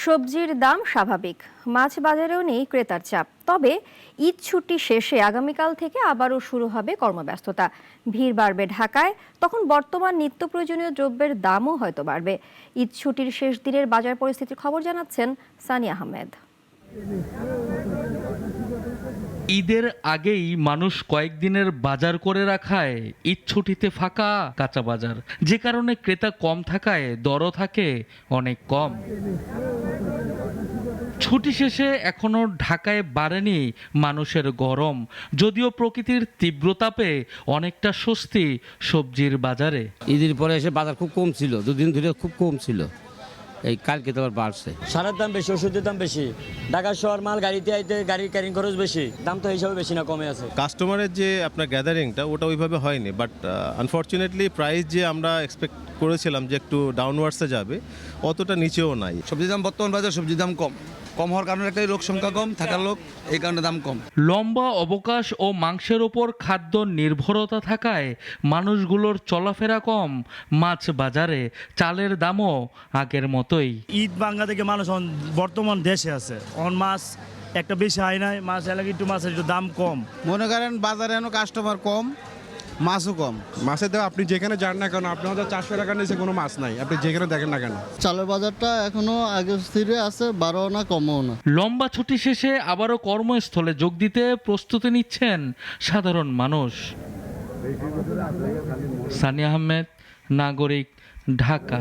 সবজির দাম স্বাভাবিক, মাছ বাজারেও নেই ক্রেতার চাপ। তবে ঈদ ছুটি শেষে আগামীকাল থেকে আবারও শুরু হবে কর্মব্যস্ততা। ভিড় বাড়বে ঢাকায়, তখন বর্তমান নিত্য প্রয়োজনীয় দ্রব্যের দামও হয়তো বাড়বে। ঈদ ছুটির শেষ দিনের বাজার পরিস্থিতির খবর জানাচ্ছেন সানি আহমেদ। ঈদের আগেই মানুষ কয়েকদিনের বাজার করে রাখায় ঈদ ছুটিতে ফাঁকা কাঁচা বাজার, যে কারণে ক্রেতা কম থাকায় দরও থাকে অনেক কম। ছুটি শেষে এখনো ঢাকায় বাড়েনি মানুষের গরম, যদিও প্রকৃতির তীব্রতাপে অনেকটা স্বস্তি সবজির বাজারে। ঈদের পরে এসে বাজার খুব কম ছিল, দুদিন ধরে খুব কম ছিল, এই কালকে তো আবার বাড়ছে। সারের দাম বেশি, ওষুধের দাম বেশি, ঢাকা শহর মাল গাড়িতে আইতে গাড়ির ক্যারিং খরচ বেশি, দাম তো হিসাবে বেশি না, কমে আছে। কাস্টমারের যে আপনার গ্যাদারিংটা ওটা ওইভাবে হয়নি, বাট আনফর্চুনেটলি প্রাইস যে আমরা এক্সপেক্ট করেছিলাম যে একটু ডাউনওয়ার্ডসে যাবে, অতটা নিচেও নাই। সবজির দাম বর্তমান বাজার সবজির দাম কম হওয়ার কারণে একটাই লোক সংখ্যা কম থাকার লোক, এই কারণে দাম কম। লম্বা অবকাশ ও মাংসের ওপর খাদ্য নির্ভরতা থাকায় মানুষগুলোর চলাফেরা কম। মাছ বাজারে চালের দামও আগের মতোই। ঈদ বাংলা থেকে মানুষ বর্তমান দেশে আছে, মাছ একটা বেশি হয় নাই, মাছ এলাকা একটু মাছের একটু দাম কম। মনে করেন বাজারে এখনো কাস্টমার কম, মাছও কম। মাছের দাম আপনি যেখানে যান না কেন, আপনার 400 টাকার নিচে কোনো মাছ নাই, আপনি যেখানে দেখেন না কেন। চালের বাজারটা এখনো আগে স্থিরে আছে, বাড়ও না কমও না। লম্বা ছুটি শেষে আবারও কর্মস্থলে যোগ দিতে প্রস্তুতি নিচ্ছেন সাধারণ মানুষ। সানি আহমেদ, নাগরিক, ঢাকা।